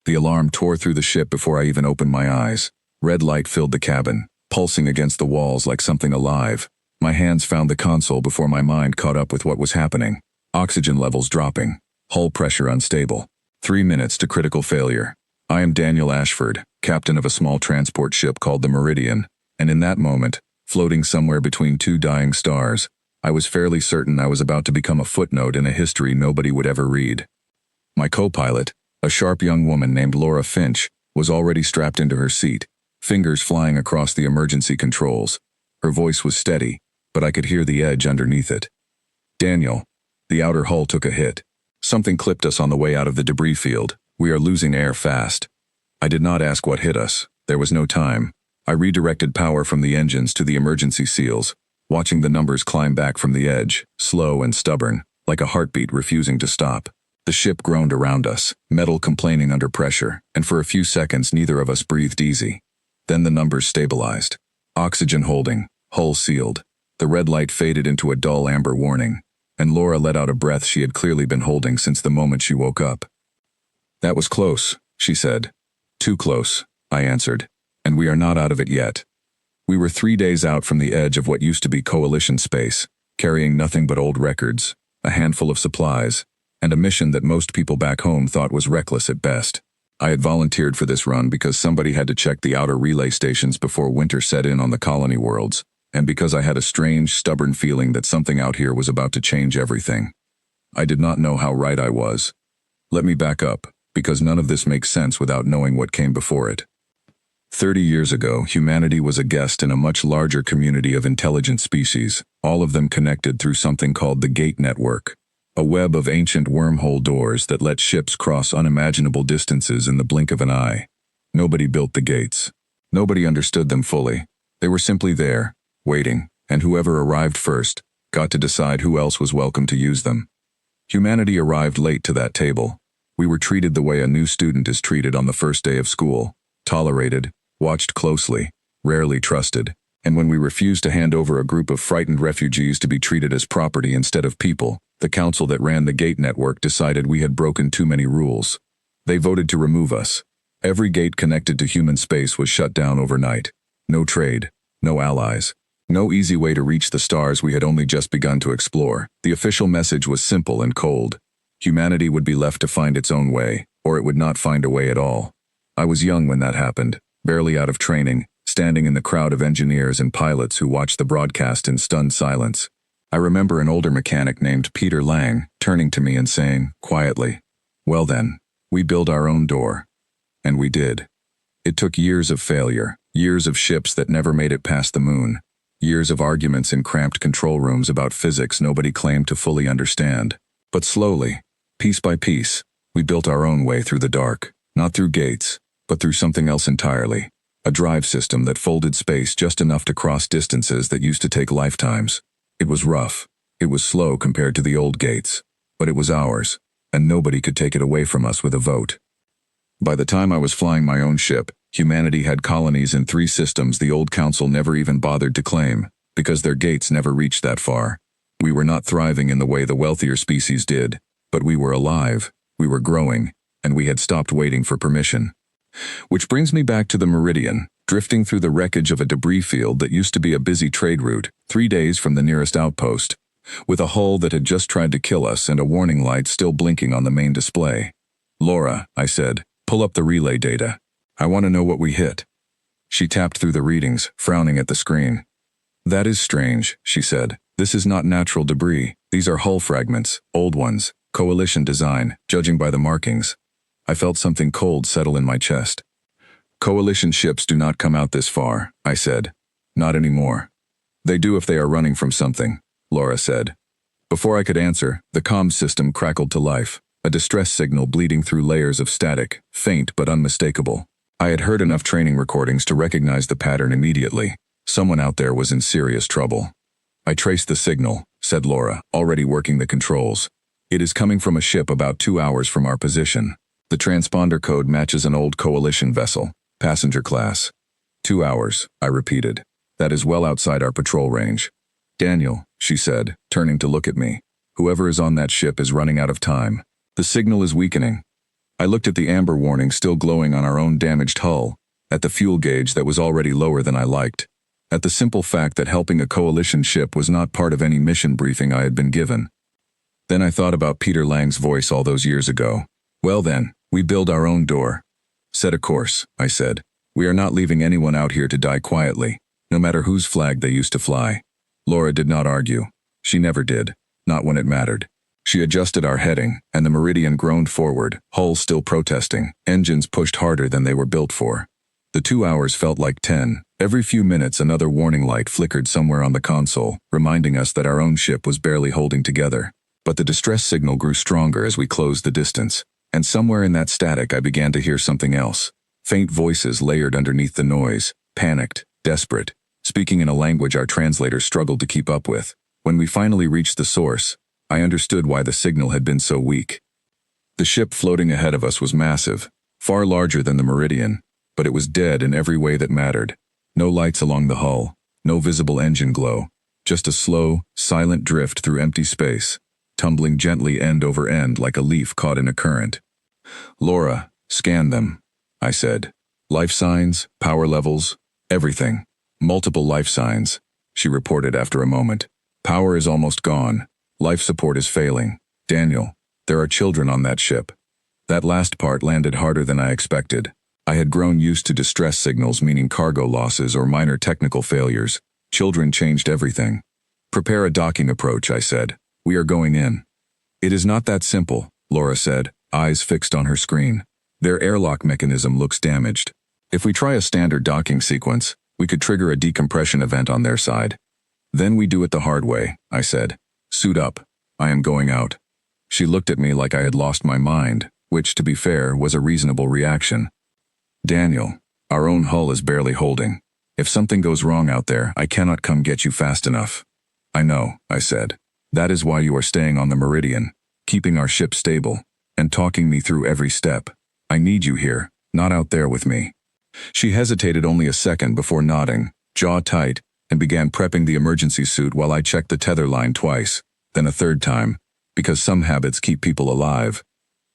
The alarm tore through the ship before I even opened my eyes. Red light filled the cabin, pulsing against the walls like something alive. My hands found the console before my mind caught up with what was happening. Oxygen levels dropping. Hull pressure unstable. 3 minutes to critical failure. I am Daniel Ashford, captain of a small transport ship called the Meridian, and in that moment, floating somewhere between two dying stars, I was fairly certain I was about to become a footnote in a history nobody would ever read. My co-pilot, a sharp young woman named Laura Finch, was already strapped into her seat, fingers flying across the emergency controls. Her voice was steady, but I could hear the edge underneath it. Daniel, the outer hull took a hit. Something clipped us on the way out of the debris field. We are losing air fast. I did not ask what hit us. There was no time. I redirected power from the engines to the emergency seals, watching the numbers climb back from the edge, slow and stubborn, like a heartbeat refusing to stop. The ship groaned around us, metal complaining under pressure, and for a few seconds neither of us breathed easy. Then the numbers stabilized. Oxygen holding, hull sealed. The red light faded into a dull amber warning, and Laura let out a breath she had clearly been holding since the moment she woke up. "That was close," she said. "Too close," I answered, "and we are not out of it yet." We were 3 days out from the edge of what used to be Coalition space, carrying nothing but old records, a handful of supplies, and a mission that most people back home thought was reckless at best. I had volunteered for this run because somebody had to check the outer relay stations before winter set in on the colony worlds, and because I had a strange, stubborn feeling that something out here was about to change everything. I did not know how right I was. Let me back up, because none of this makes sense without knowing what came before it. 30 years ago, humanity was a guest in a much larger community of intelligent species, all of them connected through something called the Gate Network, a web of ancient wormhole doors that let ships cross unimaginable distances in the blink of an eye. Nobody built the gates. Nobody understood them fully. They were simply there, waiting, and whoever arrived first got to decide who else was welcome to use them. Humanity arrived late to that table. We were treated the way a new student is treated on the first day of school, tolerated, watched closely, rarely trusted, and when we refused to hand over a group of frightened refugees to be treated as property instead of people, the council that ran the Gate Network decided we had broken too many rules. They voted to remove us. Every gate connected to human space was shut down overnight. No trade, no allies, no easy way to reach the stars we had only just begun to explore. The official message was simple and cold. Humanity would be left to find its own way, or it would not find a way at all. I was young when that happened, barely out of training, standing in the crowd of engineers and pilots who watched the broadcast in stunned silence. I remember an older mechanic named Peter Lang turning to me and saying, quietly, "Well then, we build our own door." And we did. It took years of failure, years of ships that never made it past the moon, years of arguments in cramped control rooms about physics nobody claimed to fully understand. But slowly, piece by piece, we built our own way through the dark, not through gates, but through something else entirely. A drive system that folded space just enough to cross distances that used to take lifetimes. It was rough. It was slow compared to the old gates. But it was ours, and nobody could take it away from us with a vote. By the time I was flying my own ship, humanity had colonies in 3 systems the old council never even bothered to claim, because their gates never reached that far. We were not thriving in the way the wealthier species did, but we were alive, we were growing, and we had stopped waiting for permission. Which brings me back to the Meridian, drifting through the wreckage of a debris field that used to be a busy trade route, 3 days from the nearest outpost, with a hull that had just tried to kill us and a warning light still blinking on the main display. "Laura," I said, "pull up the relay data. I want to know what we hit." She tapped through the readings, frowning at the screen. "That is strange," she said. "This is not natural debris. These are hull fragments, old ones, Coalition design, judging by the markings." I felt something cold settle in my chest. "Coalition ships do not come out this far," I said. "Not anymore." "They do if they are running from something," Laura said. Before I could answer, the comms system crackled to life, a distress signal bleeding through layers of static, faint but unmistakable. I had heard enough training recordings to recognize the pattern immediately. Someone out there was in serious trouble. "I traced the signal," said Laura, already working the controls. "It is coming from a ship about 2 hours from our position. The transponder code matches an old Coalition vessel, passenger class." 2 hours, I repeated. "That is well outside our patrol range." "Daniel," she said, turning to look at me, "whoever is on that ship is running out of time. The signal is weakening." I looked at the amber warning still glowing on our own damaged hull, at the fuel gauge that was already lower than I liked, at the simple fact that helping a coalition ship was not part of any mission briefing I had been given. Then I thought about Peter Lang's voice all those years ago. Well then, we build our own door. Set a course, I said. We are not leaving anyone out here to die quietly, no matter whose flag they used to fly. Laura did not argue. She never did, not when it mattered. She adjusted our heading, and the Meridian groaned forward, hull still protesting, engines pushed harder than they were built for. The 2 hours felt like 10. Every few minutes another warning light flickered somewhere on the console, reminding us that our own ship was barely holding together. But the distress signal grew stronger as we closed the distance, and somewhere in that static I began to hear something else. Faint voices layered underneath the noise, panicked, desperate, speaking in a language our translators struggled to keep up with. When we finally reached the source, I understood why the signal had been so weak. The ship floating ahead of us was massive, far larger than the Meridian, but it was dead in every way that mattered. No lights along the hull, no visible engine glow, just a slow, silent drift through empty space, tumbling gently end over end like a leaf caught in a current. Laura, scan them, I said. Life signs, power levels, everything. Multiple life signs, she reported after a moment. Power is almost gone. Life support is failing. Daniel, there are children on that ship. That last part landed harder than I expected. I had grown used to distress signals meaning cargo losses or minor technical failures. Children changed everything. Prepare a docking approach, I said. We are going in. It is not that simple, Laura said, eyes fixed on her screen. Their airlock mechanism looks damaged. If we try a standard docking sequence, we could trigger a decompression event on their side. Then we do it the hard way, I said. Suit up. I am going out. She looked at me like I had lost my mind, which, to be fair, was a reasonable reaction. Daniel, our own hull is barely holding. If something goes wrong out there, I cannot come get you fast enough. I know, I said. That is why you are staying on the Meridian, keeping our ship stable, and talking me through every step. I need you here, not out there with me. She hesitated only a second before nodding, jaw tight, and began prepping the emergency suit while I checked the tether line twice, then a third time, because some habits keep people alive.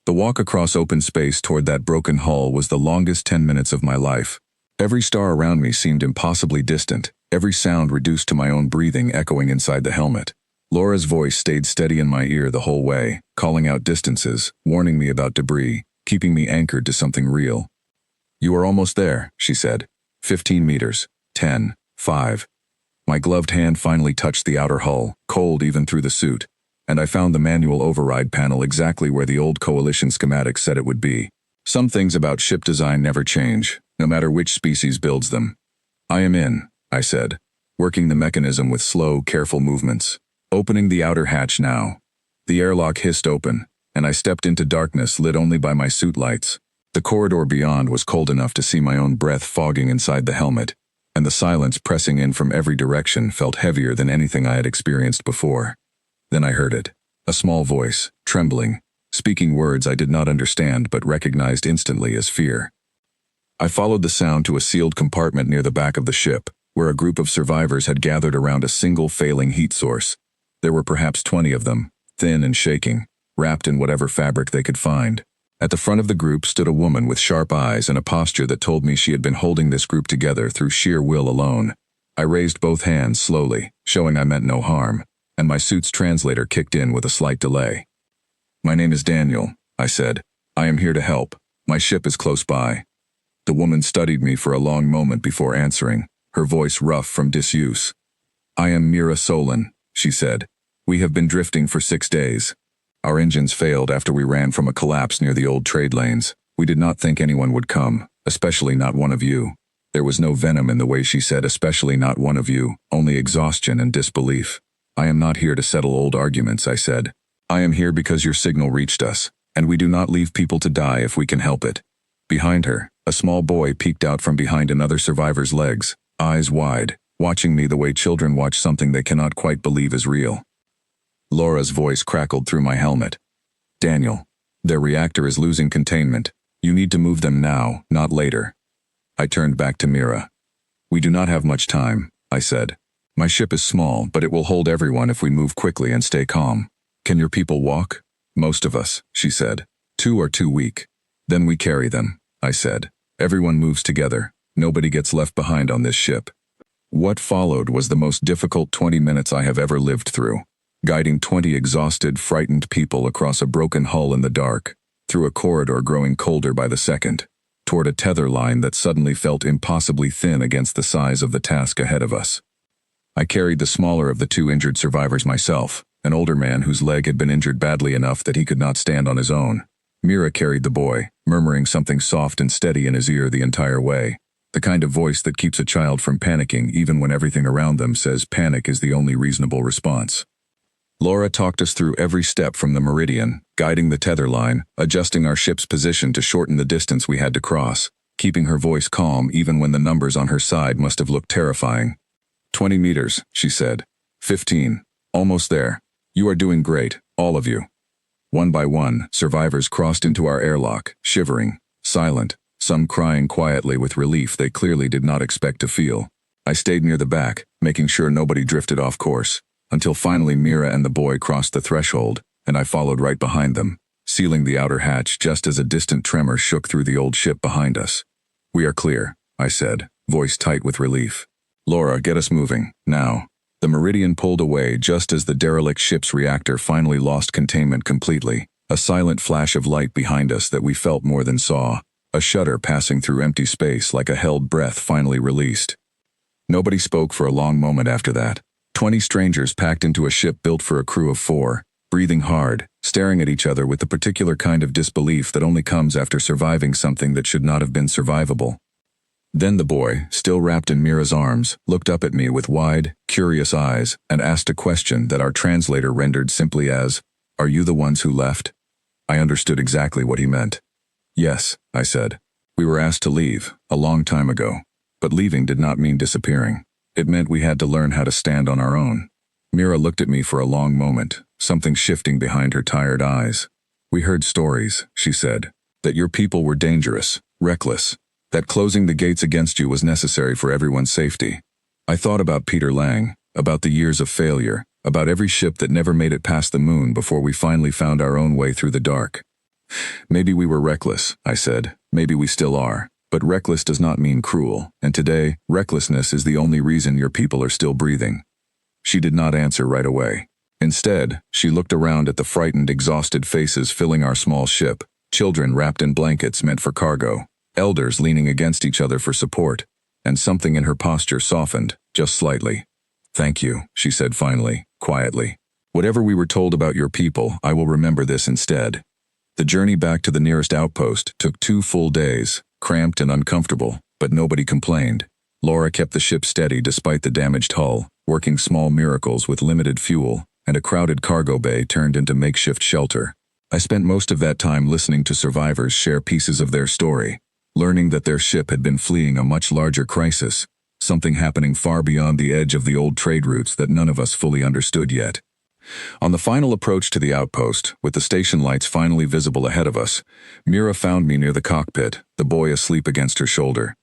The walk across open space toward that broken hull was the longest 10 minutes of my life. Every star around me seemed impossibly distant, every sound reduced to my own breathing echoing inside the helmet. Laura's voice stayed steady in my ear the whole way, calling out distances, warning me about debris, keeping me anchored to something real. You are almost there, she said. 15 meters. 10. 5. My gloved hand finally touched the outer hull, cold even through the suit, and I found the manual override panel exactly where the old Coalition schematics said it would be. Some things about ship design never change, no matter which species builds them. I am in, I said, working the mechanism with slow, careful movements. Opening the outer hatch now. The airlock hissed open, and I stepped into darkness lit only by my suit lights. The corridor beyond was cold enough to see my own breath fogging inside the helmet, and the silence pressing in from every direction felt heavier than anything I had experienced before. Then I heard it. A small voice, trembling, speaking words I did not understand but recognized instantly as fear. I followed the sound to a sealed compartment near the back of the ship, where a group of survivors had gathered around a single failing heat source. There were perhaps 20 of them, thin and shaking, wrapped in whatever fabric they could find. At the front of the group stood a woman with sharp eyes and a posture that told me she had been holding this group together through sheer will alone. I raised both hands slowly, showing I meant no harm, and my suit's translator kicked in with a slight delay. My name is Daniel, I said. I am here to help. My ship is close by. The woman studied me for a long moment before answering, her voice rough from disuse. I am Mira Solon, she said. We have been drifting for 6 days. Our engines failed after we ran from a collapse near the old trade lanes. We did not think anyone would come, especially not one of you. There was no venom in the way she said especially not one of you, only exhaustion and disbelief. I am not here to settle old arguments, I said. I am here because your signal reached us, and we do not leave people to die if we can help it. Behind her, a small boy peeked out from behind another survivor's legs, eyes wide, watching me the way children watch something they cannot quite believe is real. Laura's voice crackled through my helmet. Daniel, their reactor is losing containment. You need to move them now, not later. I turned back to Mira. We do not have much time, I said. My ship is small, but it will hold everyone if we move quickly and stay calm. Can your people walk? Most of us, she said. 2 are too weak. Then we carry them, I said. Everyone moves together. Nobody gets left behind on this ship. What followed was the most difficult 20 minutes I have ever lived through. Guiding 20 exhausted, frightened people across a broken hull in the dark, through a corridor growing colder by the second, toward a tether line that suddenly felt impossibly thin against the size of the task ahead of us. I carried the smaller of the two injured survivors myself, an older man whose leg had been injured badly enough that he could not stand on his own. Mira carried the boy, murmuring something soft and steady in his ear the entire way, the kind of voice that keeps a child from panicking even when everything around them says panic is the only reasonable response. Laura talked us through every step from the meridian, guiding the tether line, adjusting our ship's position to shorten the distance we had to cross, keeping her voice calm even when the numbers on her side must have looked terrifying. 20 meters, she said. 15. Almost there. You are doing great, all of you. One by one, survivors crossed into our airlock, shivering, silent, some crying quietly with relief they clearly did not expect to feel. I stayed near the back, making sure nobody drifted off course, until finally Mira and the boy crossed the threshold, and I followed right behind them, sealing the outer hatch just as a distant tremor shook through the old ship behind us. We are clear, I said, voice tight with relief. Laura, get us moving, now. The meridian pulled away just as the derelict ship's reactor finally lost containment completely, a silent flash of light behind us that we felt more than saw, a shudder passing through empty space like a held breath finally released. Nobody spoke for a long moment after that. 20 strangers packed into a ship built for a crew of 4, breathing hard, staring at each other with the particular kind of disbelief that only comes after surviving something that should not have been survivable. Then the boy, still wrapped in Mira's arms, looked up at me with wide, curious eyes and asked a question that our translator rendered simply as, "Are you the ones who left?" I understood exactly what he meant. Yes, I said. We were asked to leave, a long time ago. But leaving did not mean disappearing. It meant we had to learn how to stand on our own. Mira looked at me for a long moment, something shifting behind her tired eyes. We heard stories, she said, that your people were dangerous, reckless, that closing the gates against you was necessary for everyone's safety. I thought about Peter Lang, about the years of failure, about every ship that never made it past the moon before we finally found our own way through the dark. Maybe we were reckless, I said. Maybe we still are. But reckless does not mean cruel, and today, recklessness is the only reason your people are still breathing. She did not answer right away. Instead, she looked around at the frightened, exhausted faces filling our small ship, children wrapped in blankets meant for cargo, elders leaning against each other for support, and something in her posture softened, just slightly. "Thank you," she said finally, quietly. "Whatever we were told about your people, I will remember this instead." The journey back to the nearest outpost took 2 full days, cramped and uncomfortable, but nobody complained. Laura kept the ship steady despite the damaged hull, working small miracles with limited fuel, and a crowded cargo bay turned into makeshift shelter. I spent most of that time listening to survivors share pieces of their story, learning that their ship had been fleeing a much larger crisis, something happening far beyond the edge of the old trade routes that none of us fully understood yet. On the final approach to the outpost, with the station lights finally visible ahead of us, Mira found me near the cockpit, the boy asleep against her shoulder.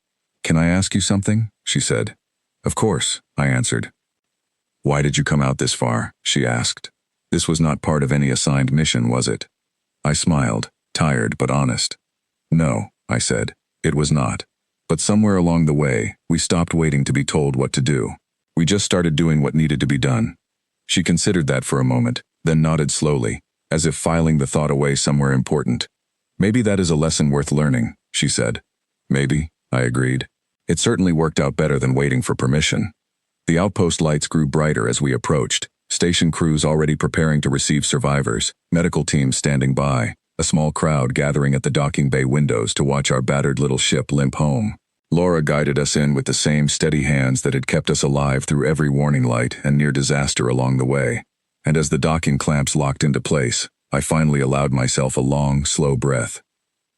"Can I ask you something?" she said. "Of course," I answered. "Why did you come out this far?" she asked. "This was not part of any assigned mission, was it?" I smiled, tired but honest. "No," I said, "it was not. But somewhere along the way, we stopped waiting to be told what to do. We just started doing what needed to be done." She considered that for a moment, then nodded slowly, as if filing the thought away somewhere important. "Maybe that is a lesson worth learning," she said. "Maybe," I agreed. It certainly worked out better than waiting for permission. The outpost lights grew brighter as we approached, station crews already preparing to receive survivors, medical teams standing by, a small crowd gathering at the docking bay windows to watch our battered little ship limp home. Laura guided us in with the same steady hands that had kept us alive through every warning light and near disaster along the way. And as the docking clamps locked into place, I finally allowed myself a long, slow breath.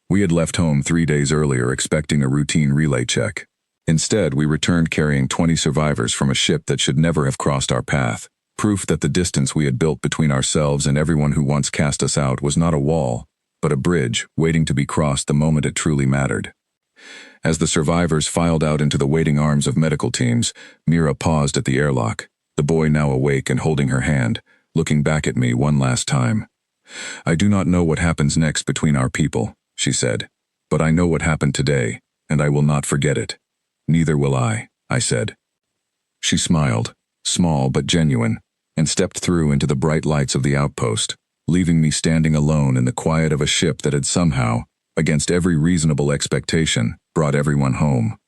We had left home 3 days earlier expecting a routine relay check. Instead, we returned carrying 20 survivors from a ship that should never have crossed our path, proof that the distance we had built between ourselves and everyone who once cast us out was not a wall, but a bridge waiting to be crossed the moment it truly mattered. As the survivors filed out into the waiting arms of medical teams, Mira paused at the airlock, the boy now awake and holding her hand, looking back at me one last time. "I do not know what happens next between our people," she said. But I know what happened today, and I will not forget it. Neither will I said. She smiled, small but genuine, and stepped through into the bright lights of the outpost, leaving me standing alone in the quiet of a ship that had somehow, against every reasonable expectation, brought everyone home.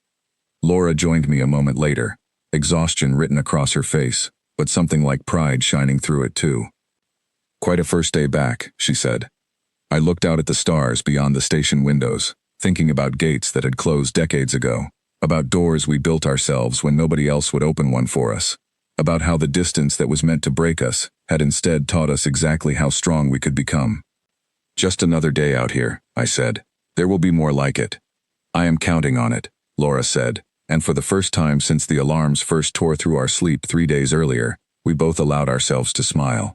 Laura joined me a moment later, exhaustion written across her face, but something like pride shining through it too. Quite a first day back, she said. I looked out at the stars beyond the station windows, thinking about gates that had closed decades ago, about doors we built ourselves when nobody else would open one for us, about how the distance that was meant to break us had instead taught us exactly how strong we could become. Just another day out here, I said. There will be more like it. I am counting on it, Laura said, and for the first time since the alarms first tore through our sleep 3 days earlier, we both allowed ourselves to smile.